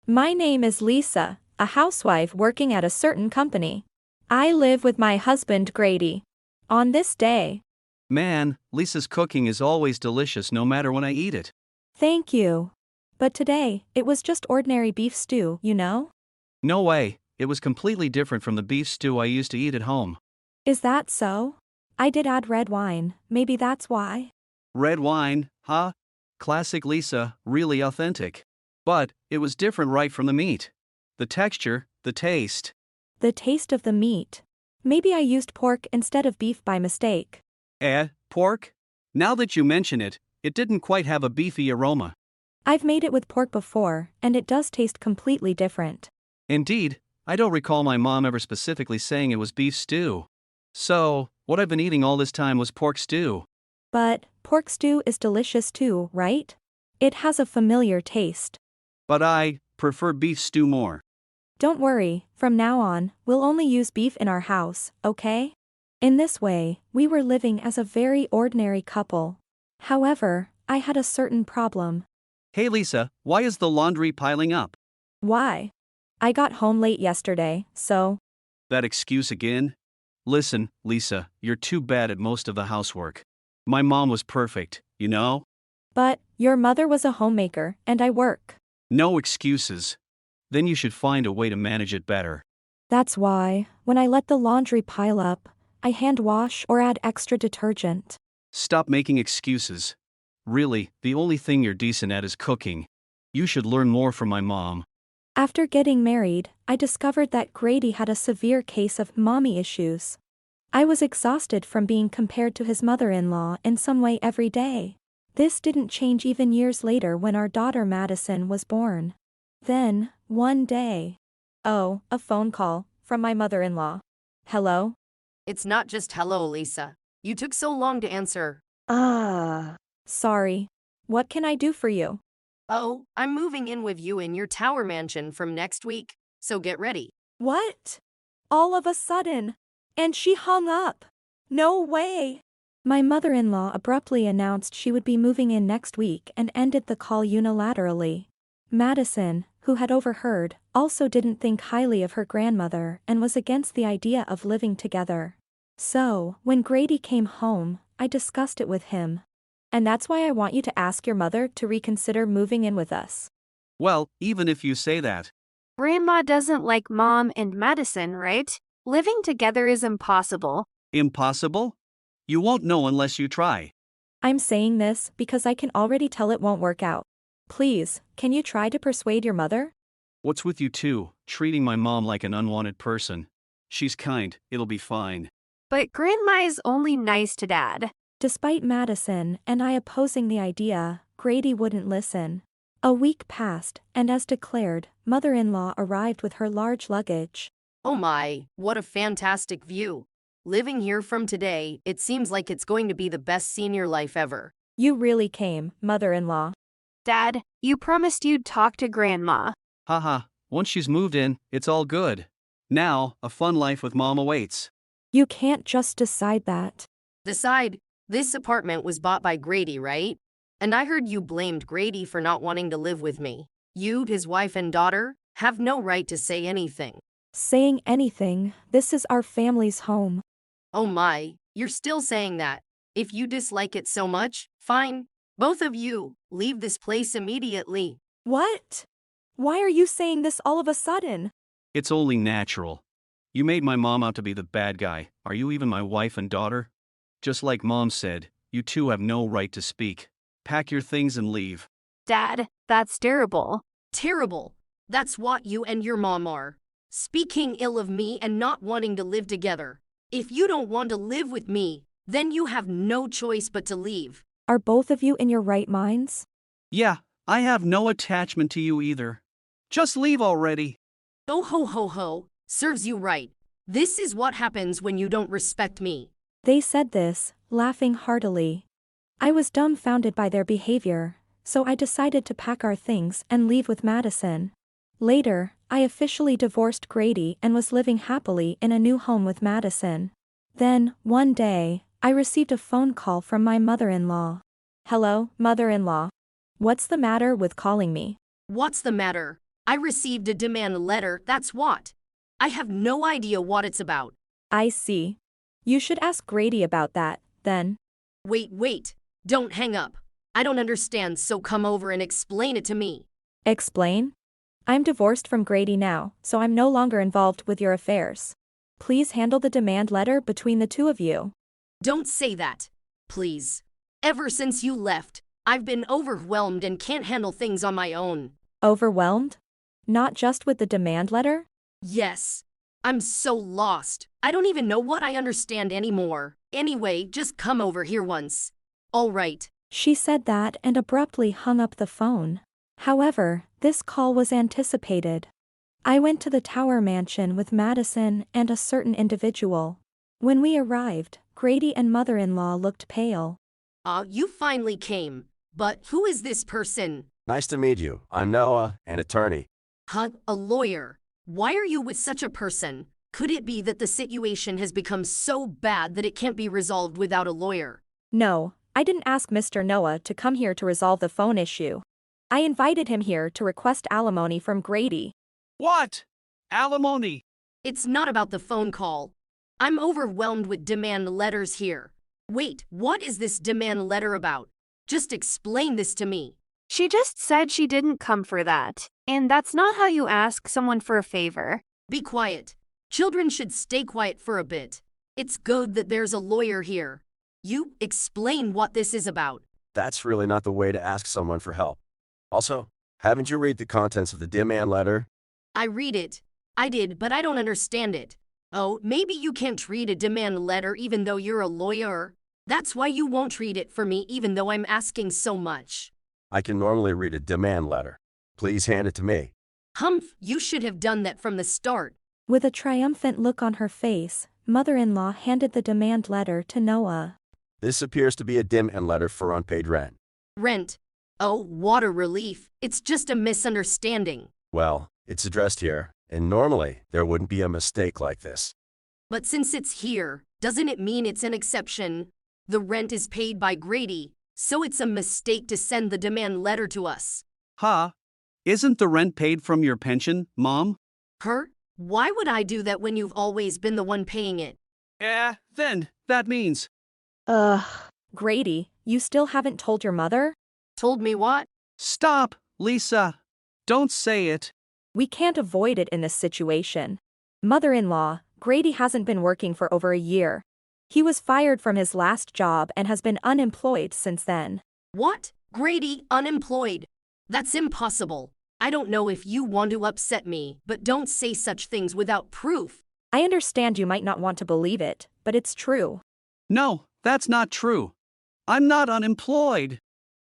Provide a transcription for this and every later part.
My name is Lisa, a housewife working at a certain company. I live with my husband Grady. On this day. Man, Lisa's cooking is always delicious no matter when I eat it. Thank you. But today, it was just ordinary beef stew, you know? No way, it was completely different from the beef stew I used to eat at home. Is that so? I did add red wine, maybe that's why. Red wine, huh? Classic Lisa, really authentic. But, it was different right from the meat. The texture, the taste. The taste of the meat. Maybe I used pork instead of beef by mistake. Pork? Now that you mention it, it didn't quite have a beefy aroma. I've made it with pork before, and it does taste completely different. Indeed, I don't recall my mom ever specifically saying it was beef stew. So, what I've been eating all this time was pork stew. But, pork stew is delicious too, right? It has a familiar taste. But I prefer beef stew more. Don't worry, from now on, we'll only use beef in our house, okay? In this way, we were living as a very ordinary couple. However, I had a certain problem. Hey Lisa, why is the laundry piling up? Why? I got home late yesterday, so. That excuse again? Listen, Lisa, you're too bad at most of the housework. My mom was perfect, you know? But, your mother was a homemaker, and I work. No excuses. Then you should find a way to manage it better. That's why, when I let the laundry pile up, I hand wash or add extra detergent. Stop making excuses. Really, the only thing you're decent at is cooking. You should learn more from my mom. After getting married, I discovered that Grady had a severe case of mommy issues. I was exhausted from being compared to his mother-in-law in some way every day. This didn't change even years later when our daughter Madison was born. Then, one day. Oh, a phone call from my mother-in-law. Hello? It's not just hello, Lisa. You took so long to answer. Sorry. What can I do for you? Oh, I'm moving in with you in your tower mansion from next week, so get ready. What? All of a sudden. And she hung up. No way. My mother-in-law abruptly announced she would be moving in next week and ended the call unilaterally. Madison, who had overheard, also didn't think highly of her grandmother and was against the idea of living together. So, when Grady came home, I discussed it with him. And that's why I want you to ask your mother to reconsider moving in with us. Well, even if you say that. Grandma doesn't like Mom and Madison, right? Living together is impossible. Impossible? You won't know unless you try. I'm saying this because I can already tell it won't work out. Please, can you try to persuade your mother? What's with you two, treating my mom like an unwanted person? She's kind, it'll be fine. But Grandma is only nice to Dad. Despite Madison and I opposing the idea, Grady wouldn't listen. A week passed, and as declared, mother-in-law arrived with her large luggage. Oh my, what a fantastic view. Living here from today, it seems like it's going to be the best senior life ever. You really came, mother-in-law. Dad, you promised you'd talk to Grandma. Haha, once she's moved in, it's all good. Now, a fun life with mom awaits. You can't just decide that. Decide, this apartment was bought by Grady, right? And I heard you blamed Grady for not wanting to live with me. You, his wife and daughter, have no right to say anything. Saying anything, this is our family's home. Oh my, you're still saying that. If you dislike it so much, fine. Both of you, leave this place immediately. What? Why are you saying this all of a sudden? It's only natural. You made my mom out to be the bad guy. Are you even my wife and daughter? Just like Mom said, you two have no right to speak. Pack your things and leave. Dad, that's terrible. Terrible. That's what you and your mom are. Speaking ill of me and not wanting to live together. If you don't want to live with me, then you have no choice but to leave. Are both of you in your right minds? Yeah, I have no attachment to you either. Just leave already. Oh ho ho ho, serves you right. This is what happens when you don't respect me. They said this, laughing heartily. I was dumbfounded by their behavior, so I decided to pack our things and leave with Madison. Later, I officially divorced Grady and was living happily in a new home with Madison. Then, one day, I received a phone call from my mother-in-law. Hello, mother-in-law. What's the matter with calling me? What's the matter? I received a demand letter, that's what. I have no idea what it's about. I see. You should ask Grady about that, then. Wait. Don't hang up. I don't understand, so come over and explain it to me. Explain? I'm divorced from Grady now, so I'm no longer involved with your affairs. Please handle the demand letter between the two of you. Don't say that, please. Ever since you left, I've been overwhelmed and can't handle things on my own. Overwhelmed? Not just with the demand letter? Yes. I'm so lost. I don't even know what I understand anymore. Anyway, just come over here once. All right. She said that and abruptly hung up the phone. However, this call was anticipated. I went to the Tower Mansion with Madison and a certain individual. When we arrived, Grady and mother-in-law looked pale. You finally came. But who is this person? Nice to meet you. I'm Noah, an attorney. Huh? A lawyer? Why are you with such a person? Could it be that the situation has become so bad that it can't be resolved without a lawyer? No, I didn't ask Mr. Noah to come here to resolve the phone issue. I invited him here to request alimony from Grady. What? Alimony? It's not about the phone call. I'm overwhelmed with demand letters here. Wait, what is this demand letter about? Just explain this to me. She just said she didn't come for that. And that's not how you ask someone for a favor. Be quiet. Children should stay quiet for a bit. It's good that there's a lawyer here. You explain what this is about. That's really not the way to ask someone for help. Also, haven't you read the contents of the demand letter? I read it. I did, but I don't understand it. Oh, maybe you can't read a demand letter even though you're a lawyer. That's why you won't read it for me even though I'm asking so much. I can normally read a demand letter. Please hand it to me. Humph, you should have done that from the start. With a triumphant look on her face, mother-in-law handed the demand letter to Noah. This appears to be a demand letter for unpaid rent. Rent. Oh, water relief. It's just a misunderstanding. Well, it's addressed here, and normally there wouldn't be a mistake like this. But since it's here, doesn't it mean it's an exception? The rent is paid by Grady, so it's a mistake to send the demand letter to us. Huh? Isn't the rent paid from your pension, Mom? Her? Why would I do that when you've always been the one paying it? Then, that means. Grady, you still haven't told your mother? Told me what? Stop, Lisa. Don't say it. We can't avoid it in this situation. Mother-in-law, Grady hasn't been working for over a year. He was fired from his last job and has been unemployed since then. What? Grady, unemployed? That's impossible. I don't know if you want to upset me, but don't say such things without proof. I understand you might not want to believe it, but it's true. No, that's not true. I'm not unemployed.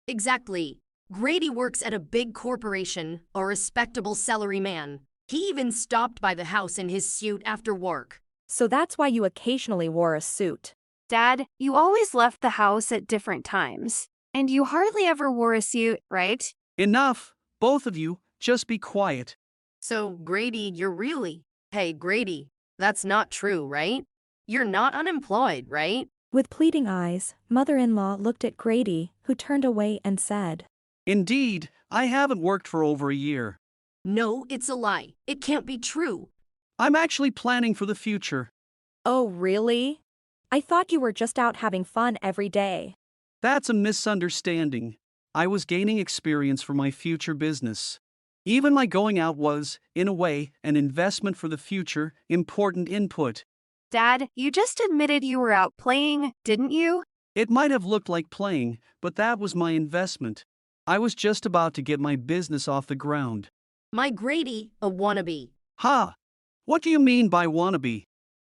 Exactly. Grady works at a big corporation, a respectable salaryman. He even stopped by the house in his suit after work. So that's why you occasionally wore a suit. Dad, you always left the house at different times. And you hardly ever wore a suit, right? Enough. Both of you, just be quiet. So, Grady, you're really... Hey, Grady, that's not true, right? You're not unemployed, right? With pleading eyes, mother-in-law looked at Grady, who turned away and said, Indeed, I haven't worked for over a year. No, it's a lie. It can't be true. I'm actually planning for the future. Oh, really? I thought you were just out having fun every day. That's a misunderstanding. I was gaining experience for my future business. Even my going out was, in a way, an investment for the future, important input. Dad, you just admitted you were out playing, didn't you? It might have looked like playing, but that was my investment. I was just about to get my business off the ground. My Grady, a wannabe. Ha! What do you mean by wannabe?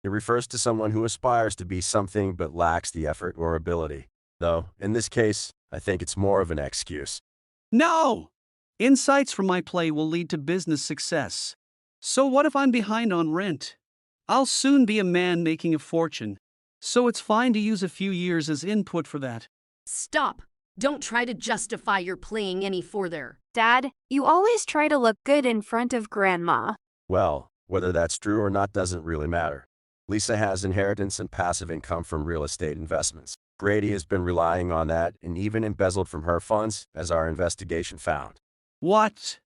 It refers to someone who aspires to be something but lacks the effort or ability. Though, in this case, I think it's more of an excuse. No! Insights from my play will lead to business success. So what if I'm behind on rent? I'll soon be a man making a fortune. So it's fine to use a few years as input for that. Stop. Don't try to justify your playing any further. Dad, you always try to look good in front of Grandma. Well, whether that's true or not doesn't really matter. Lisa has inheritance and passive income from real estate investments. Grady has been relying on that and even embezzled from her funds, as our investigation found. What?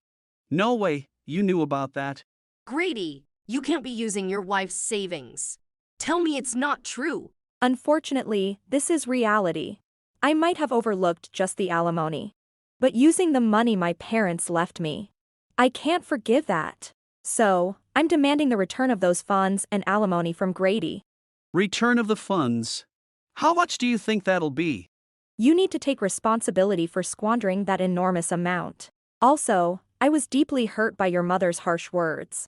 No way, You knew about that. Grady, you can't be using your wife's savings. Tell me it's not true. Unfortunately, this is reality. I might have overlooked just the alimony. But using the money my parents left me, I can't forgive that. So, I'm demanding the return of those funds and alimony from Grady. Return of the funds. How much do you think that'll be? You need to take responsibility for squandering that enormous amount. Also, I was deeply hurt by your mother's harsh words.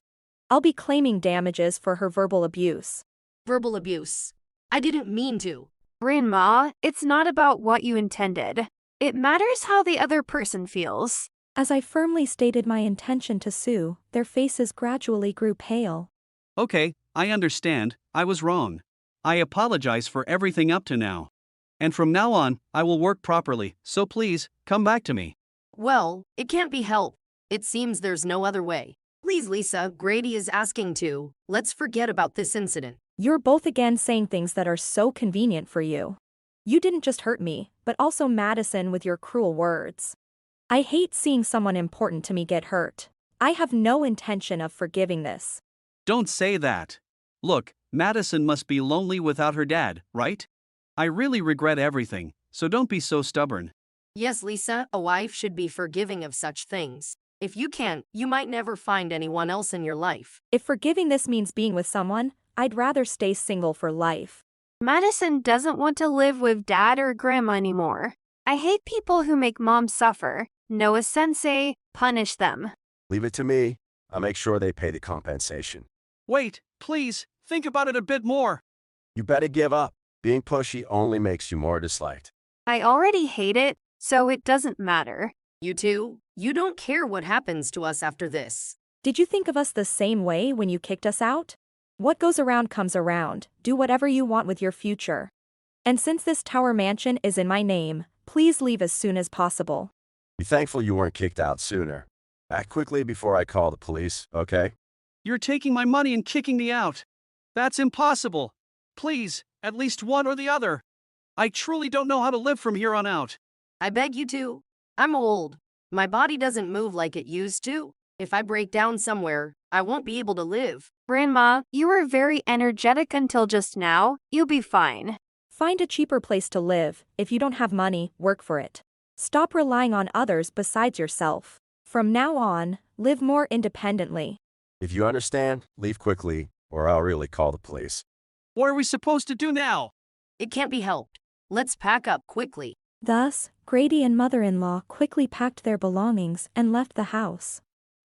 I'll be claiming damages for her verbal abuse. Verbal abuse. I didn't mean to. Grandma, it's not about what you intended. It matters how the other person feels. As I firmly stated my intention to sue, their faces gradually grew pale. Okay, I understand, I was wrong. I apologize for everything up to now. And from now on, I will work properly, so please, come back to me. Well, it can't be helped. It seems there's no other way. Please, Lisa, Grady is asking to. Let's forget about this incident. You're both again saying things that are so convenient for you. You didn't just hurt me, but also Madison with your cruel words. I hate seeing someone important to me get hurt. I have no intention of forgiving this. Don't say that. Look, Madison must be lonely without her dad, right? I really regret everything, so don't be so stubborn. Yes, Lisa, a wife should be forgiving of such things. If you can't, you might never find anyone else in your life. If forgiving this means being with someone, I'd rather stay single for life. Madison doesn't want to live with dad or grandma anymore. I hate people who make mom suffer. Noah-sensei, punish them. Leave it to me. I'll make sure they pay the compensation. Wait, please, think about it a bit more. You better give up. Being pushy only makes you more disliked. I already hate it, so it doesn't matter. You two, you don't care what happens to us after this. Did you think of us the same way when you kicked us out? What goes around comes around. Do whatever you want with your future. And since this tower mansion is in my name, please leave as soon as possible. Be thankful you weren't kicked out sooner. Act quickly before I call the police, okay? You're taking my money and kicking me out. That's impossible. Please, at least one or the other. I truly don't know how to live from here on out. I beg you to. I'm old. My body doesn't move like it used to. If I break down somewhere, I won't be able to live. Grandma, you were very energetic until just now. You'll be fine. Find a cheaper place to live. If you don't have money, work for it. Stop relying on others besides yourself. From now on, live more independently. If you understand, leave quickly, or I'll really call the police. What are we supposed to do now? It can't be helped. Let's pack up quickly. Thus, Grady and mother-in-law quickly packed their belongings and left the house.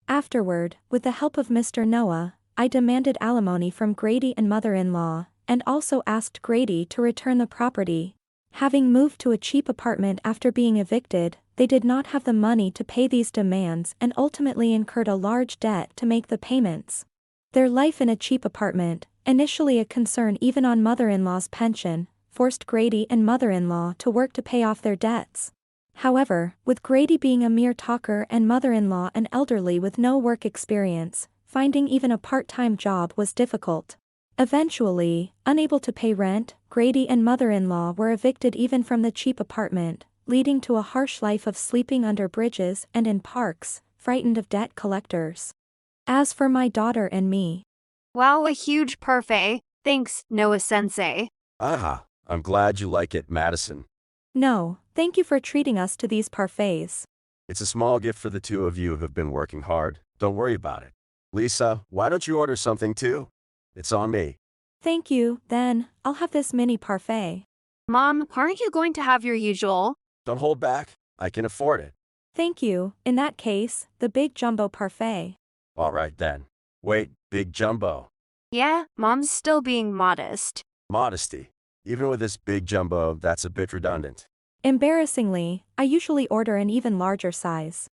Afterward, with the help of Mr. Noah, I demanded alimony from Grady and mother-in-law, and also asked Grady to return the property. Having moved to a cheap apartment after being evicted, they did not have the money to pay these demands and ultimately incurred a large debt to make the payments. Their life in a cheap apartment, initially a concern even on mother-in-law's pension, forced Grady and mother-in-law to work to pay off their debts. However, with Grady being a mere talker and mother-in-law an elderly with no work experience, finding even a part-time job was difficult. Eventually, unable to pay rent, Grady and mother-in-law were evicted even from the cheap apartment, leading to a harsh life of sleeping under bridges and in parks, frightened of debt collectors. As for my daughter and me. Wow, a huge parfait. Thanks, Noah-sensei. Aha, I'm glad you like it, Madison. No, thank you for treating us to these parfaits. It's a small gift for the two of you who have been working hard. Don't worry about it. Lisa, why don't you order something too? It's on me. Thank you, then, I'll have this mini parfait. Mom, aren't you going to have your usual? Don't hold back. I can afford it. Thank you, in that case, the big jumbo parfait. All right then. Wait, big jumbo. Yeah, Mom's still being modest. Modesty. Even with this big jumbo, that's a bit redundant. Embarrassingly, I usually order an even larger size.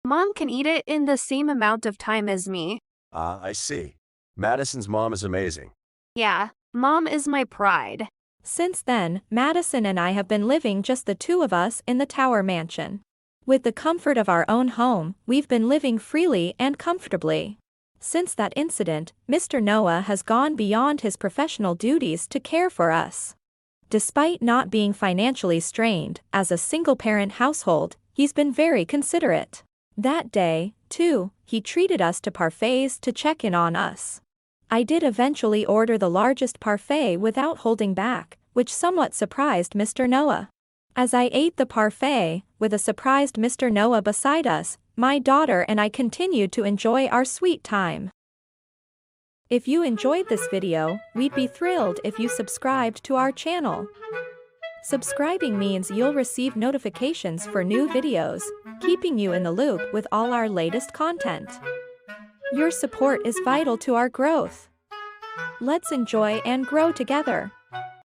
Mom can eat it in the same amount of time as me. Ah, I see. Madison's mom is amazing. Yeah, Mom is my pride. Since then, Madison and I have been living just the two of us in the tower mansion. With the comfort of our own home, we've been living freely and comfortably. Since that incident, Mr. Noah has gone beyond his professional duties to care for us. Despite not being financially strained, as a single-parent household, he's been very considerate. That day, 2, he treated us to parfaits to check in on us. I did eventually order the largest parfait without holding back, which somewhat surprised Mr. Noah. As I ate the parfait, with a surprised Mr. Noah beside us, my daughter and I continued to enjoy our sweet time. If you enjoyed this video, we'd be thrilled if you subscribed to our channel. Subscribing means you'll receive notifications for new videos, keeping you in the loop with all our latest content. Your support is vital to our growth. Let's enjoy and grow together.